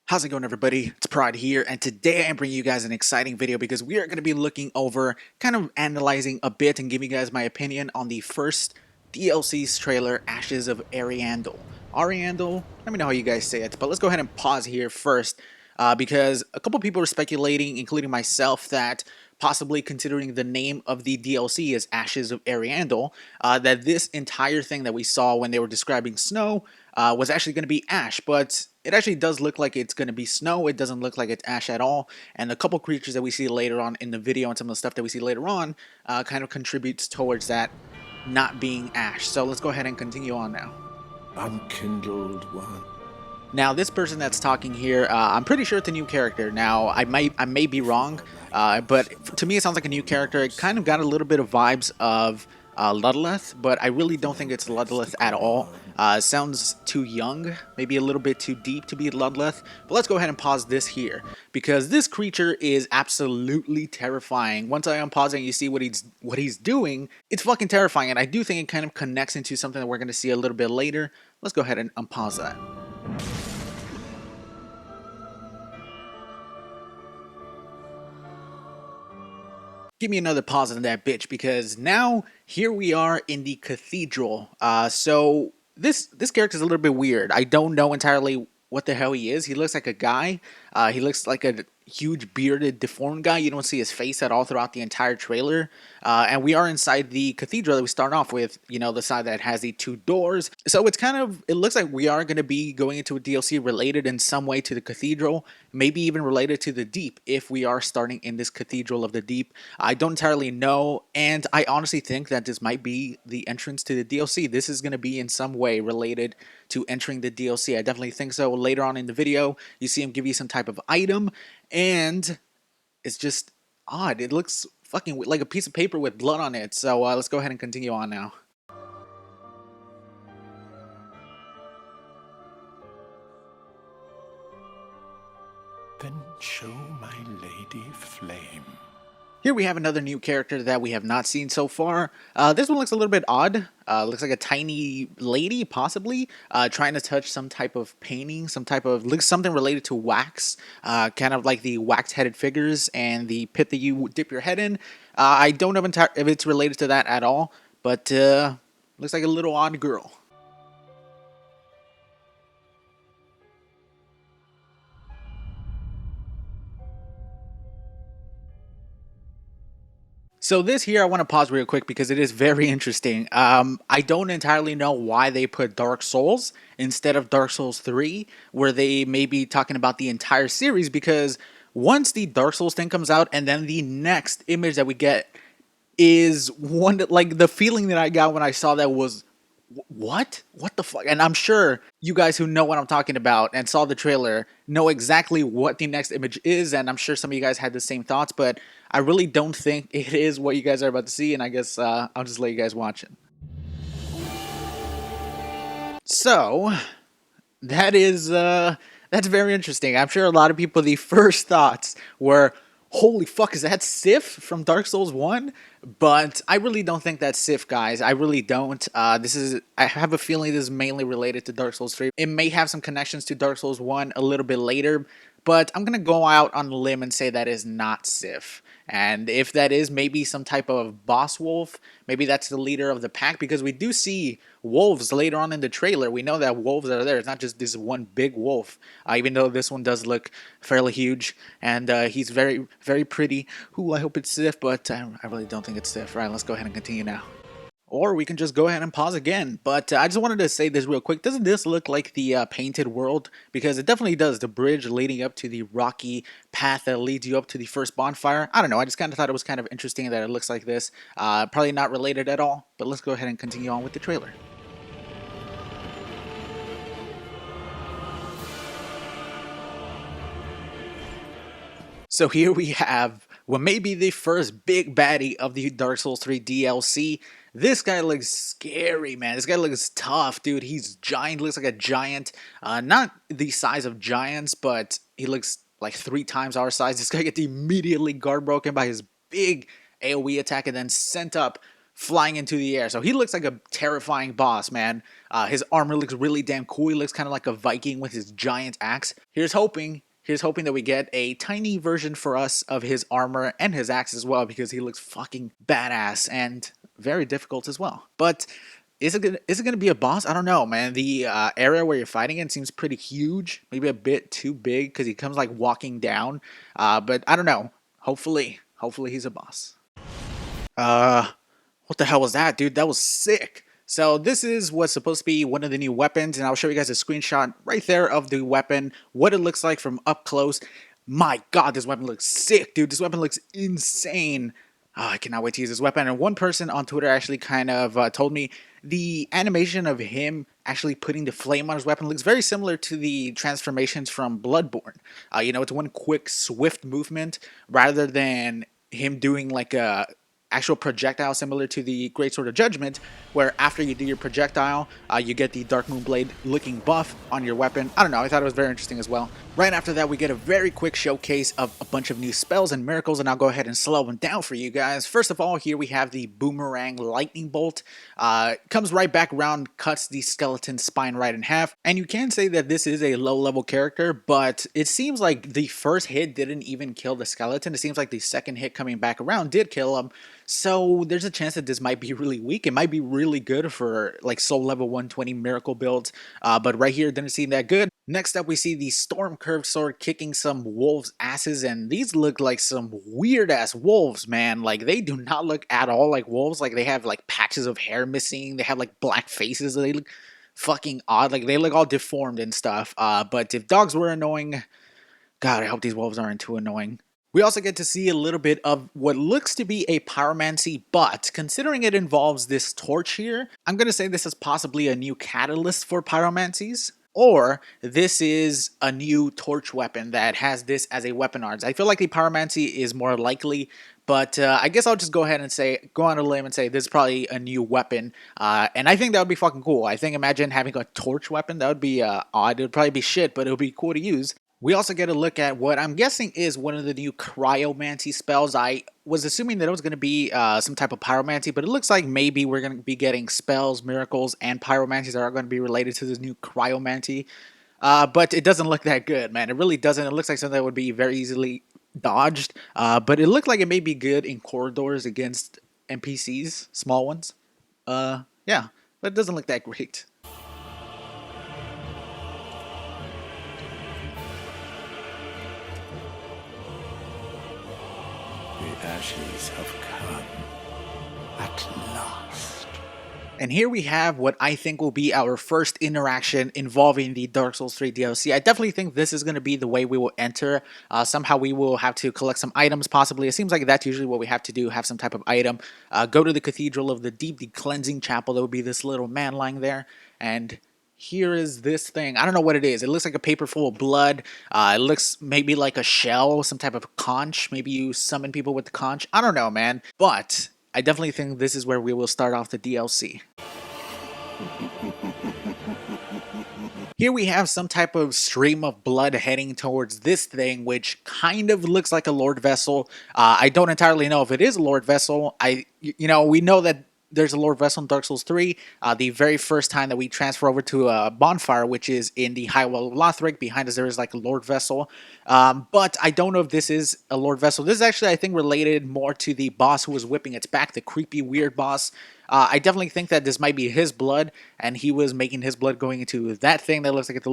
How's it going, everybody? It's Prod here, and today I'm bringing you guys an exciting video because we are going to be looking over, kind of analyzing a bit and giving you guys my opinion on the first DLC's trailer, Ashes of Ariandel. Ariandel, let me know how you guys say it, but let's go ahead and pause here first because a couple people were speculating, including myself, that possibly considering the name of the DLC as Ashes of Ariandel, that this entire thing that we saw when they were describing snow was actually going to be ash, but it actually does look like it's going to be snow. It doesn't look like it's ash at all, and a couple creatures that we see later on in the video and some of the stuff that we see later on kind of contributes towards that not being ash. So let's go ahead and continue on now. Unkindled one. Now, this person that's talking here, I'm pretty sure it's a new character. Now, I may be wrong, but to me it sounds like a new character. It kind of got a little bit of vibes of Ludleth, but I really don't think it's Ludleth at all. It sounds too young, maybe a little bit too deep to be Ludleth. But let's go ahead and pause this here, because this creature is absolutely terrifying. Once I unpause it and you see what he's doing, it's fucking terrifying, and I do think it kind of connects into something that we're going to see a little bit later. Let's go ahead and unpause that. Give me another pause on that bitch, because now here we are in the cathedral. So this character is a little bit weird. I don't know entirely what the hell he is. He looks like a guy. He looks like a huge bearded deformed guy. You don't see his face at all throughout the entire trailer. And we are inside the cathedral that we start off with, you know, the side that has the two doors. So it's kind of, it looks like we are going to be going into a DLC related in some way to the cathedral, maybe even related to the deep if we are starting in this cathedral of the deep. I don't entirely know, and I honestly think that this might be the entrance to the DLC. This is going to be in some way related to entering the DLC. I definitely think so. Later on in the video, you see him give you some type of item, and it's just odd. It looks fucking like a piece of paper with blood on it. So let's go ahead and continue on now. Then show my lady flame. Here we have another new character that we have not seen so far. This one looks a little bit odd. Looks like a tiny lady, possibly, trying to touch some type of painting, looks something related to wax, kind of like the wax-headed figures and the pit that you dip your head in. I don't know if it's related to that at all, but looks like a little odd girl. So this here, I want to pause real quick because it is very interesting. I don't entirely know why they put Dark Souls instead of Dark Souls 3, where they may be talking about the entire series, because once the Dark Souls thing comes out and then the next image that we get is one that, like, the feeling that I got when I saw that was, what the fuck? And I'm sure you guys who know what I'm talking about and saw the trailer know exactly what the next image is, and I'm sure some of you guys had the same thoughts, but I really don't think it is what you guys are about to see, and I guess I'll just let you guys watch it. So that is that's very interesting. I'm sure a lot of people, the first thoughts were, holy fuck, is that Sif from Dark Souls 1? But I really don't think that's Sif, guys. I really don't. I have a feeling this is mainly related to Dark Souls 3. It may have some connections to Dark Souls 1 a little bit later, but I'm going to go out on a limb and say that is not Sif. And if that is maybe some type of boss wolf, maybe that's the leader of the pack, because we do see wolves later on in the trailer. We know that wolves are there. It's not just this one big wolf, even though this one does look fairly huge, and he's very, very pretty. Ooh, I hope it's Sif, but I really don't think it's Sif. Right, let's go ahead and continue now. Or we can just go ahead and pause again. But I just wanted to say this real quick. Doesn't this look like the painted world? Because it definitely does. The bridge leading up to the rocky path that leads you up to the first bonfire. I don't know. I just kind of thought it was kind of interesting that it looks like this. Probably not related at all. But let's go ahead and continue on with the trailer. So here we have what may be the first big baddie of the Dark Souls 3 DLC. This guy looks scary, man. This guy looks tough, dude. He's giant, looks like a giant. Not the size of giants, but he looks like 3 times our size. This guy gets immediately guard broken by his big AoE attack and then sent up flying into the air. So he looks like a terrifying boss, man. His armor looks really damn cool. He looks kind of like a Viking with his giant axe. Here's hoping that we get a tiny version for us of his armor and his axe as well, because he looks fucking badass and very difficult as well. But is it gonna be a boss? I don't know, man. The area where you're fighting in seems pretty huge, maybe a bit too big because he comes like walking down. But I don't know. Hopefully he's a boss. What the hell was that, dude? That was sick. So this is what's supposed to be one of the new weapons, and I'll show you guys a screenshot right there of the weapon, what it looks like from up close. My god, this weapon looks sick, dude. This weapon looks insane. Oh, I cannot wait to use this weapon. And one person on Twitter actually kind of told me the animation of him actually putting the flame on his weapon looks very similar to the transformations from Bloodborne. It's one quick, swift movement rather than him doing like a actual projectile similar to the Great Sword of Judgment, where after you do your projectile, you get the Dark Moon Blade looking buff on your weapon. I don't know, I thought it was very interesting as well. Right after that, we get a very quick showcase of a bunch of new spells and miracles, and I'll go ahead and slow them down for you guys. First of all, here we have the Boomerang Lightning Bolt. Comes right back around, cuts the skeleton's spine right in half, and you can say that this is a low-level character, but it seems like the first hit didn't even kill the skeleton. It seems like the second hit coming back around did kill him, so there's a chance that this might be really weak. It might be really good for like soul level 120 miracle builds, but right here didn't seem that good. Next up, we see the Storm Curved Sword kicking some wolves' asses, and these look like some weird-ass wolves, man. Like, they do not look at all like wolves. Like, they have, like, patches of hair missing. They have, like, black faces. They look fucking odd. Like, they look all deformed and stuff. But if dogs were annoying, God, I hope these wolves aren't too annoying. We also get to see a little bit of what looks to be a pyromancy, but considering it involves this torch here, I'm going to say this is possibly a new catalyst for pyromancies. Or this is a new torch weapon that has this as a weapon arts. I feel like the pyromancy is more likely, but I guess I'll just go ahead and go on a limb and say this is probably a new weapon. And I think that would be fucking cool. I think imagine having a torch weapon. That would be odd. It would probably be shit, but it would be cool to use. We also get a look at what I'm guessing is one of the new cryomancy spells. I was assuming that it was going to be some type of pyromancy, but it looks like maybe we're going to be getting spells, miracles, and pyromancies that are going to be related to this new cryomancy. But it doesn't look that good, man. It really doesn't. It looks like something that would be very easily dodged. But it looked like it may be good in corridors against NPCs, small ones. Yeah, but it doesn't look that great. The ashes have come at last. And here we have what I think will be our first interaction involving the Dark Souls 3 DLC. I definitely think this is going to be the way we will enter. Somehow we will have to collect some items, possibly. It seems like that's usually what we have to do, have some type of item. Go to the Cathedral of the Deep, the cleansing chapel. There will be this little man lying there. And here is this thing. I don't know what it is. It looks like a paper full of blood. It looks maybe like a shell, some type of conch. Maybe you summon people with the conch. I don't know, man. But I definitely think this is where we will start off the DLC. Here we have some type of stream of blood heading towards this thing, which kind of looks like a Lord Vessel. I don't entirely know if it is a Lord Vessel. We know that there's a Lord Vessel in Dark Souls 3, the very first time that we transfer over to a bonfire, which is in the High Wall of Lothric. Behind us there is like a Lord Vessel, but I don't know if this is a Lord Vessel. This is actually, I think, related more to the boss who was whipping its back, the creepy, weird boss. I definitely think that this might be his blood, and he was making his blood going into that thing that looks like the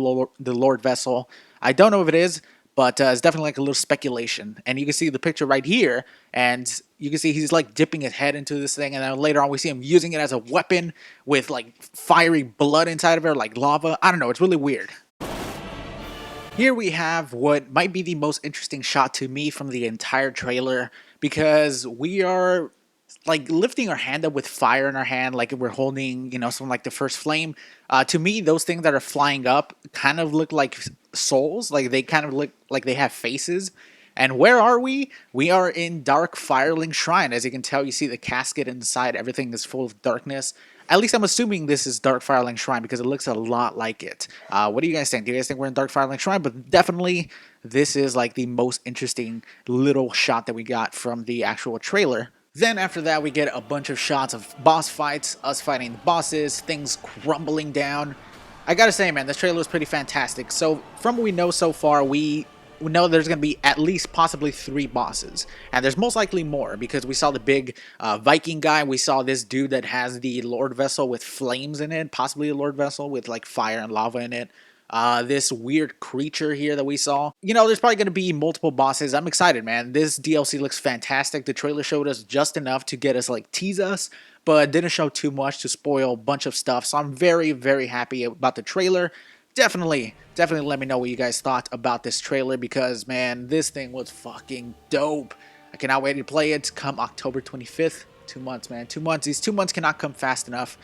Lord Vessel. I don't know if it is, but it's definitely like a little speculation. And you can see the picture right here, and you can see he's like dipping his head into this thing, and then later on we see him using it as a weapon with like fiery blood inside of it, like lava. I don't know, it's really weird. Here we have what might be the most interesting shot to me from the entire trailer, because we are like lifting our hand up with fire in our hand, like we're holding, something like the first flame. To me, those things that are flying up kind of look like souls. Like they kind of look like they have faces. And where are we? We are in Dark Firelink Shrine. As you can tell, you see the casket inside. Everything is full of darkness. At least I'm assuming this is Dark Firelink Shrine because it looks a lot like it. What do you guys think? Do you guys think we're in Dark Firelink Shrine? But definitely, this is like the most interesting little shot that we got from the actual trailer. Then after that, we get a bunch of shots of boss fights, us fighting the bosses, things crumbling down. I gotta say, man, this trailer was pretty fantastic. So from what we know so far, we know there's going to be at least possibly 3 bosses, and there's most likely more because we saw the big Viking guy, we saw this dude that has the Lord Vessel with flames in it, possibly a Lord Vessel with like fire and lava in it. This weird creature here that we saw. You know, there's probably going to be multiple bosses. I'm excited, man. This DLC looks fantastic. The trailer showed us just enough to get us, like, tease us, but didn't show too much to spoil a bunch of stuff. So I'm very, very happy about the trailer. Definitely let me know what you guys thought about this trailer because, man, this thing was fucking dope. I cannot wait to play it come October 25th. 2 months, man. 2 months. These 2 months cannot come fast enough.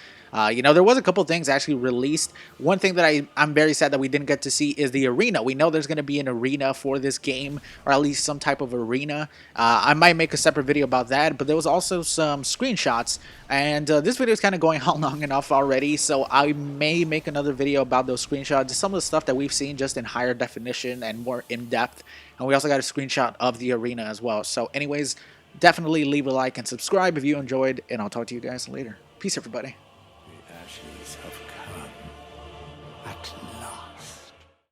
You know, there was a couple things actually released. One thing that I'm very sad that we didn't get to see is the arena. We know there's going to be an arena for this game, or at least some type of arena. I might make a separate video about that, but there was also some screenshots, and this video is kind of going on long enough already, so I may make another video about those screenshots, some of the stuff that we've seen just in higher definition and more in-depth, and we also got a screenshot of the arena as well. So anyways, definitely leave a like and subscribe if you enjoyed, and I'll talk to you guys later. Peace, everybody. The ashes have come at last.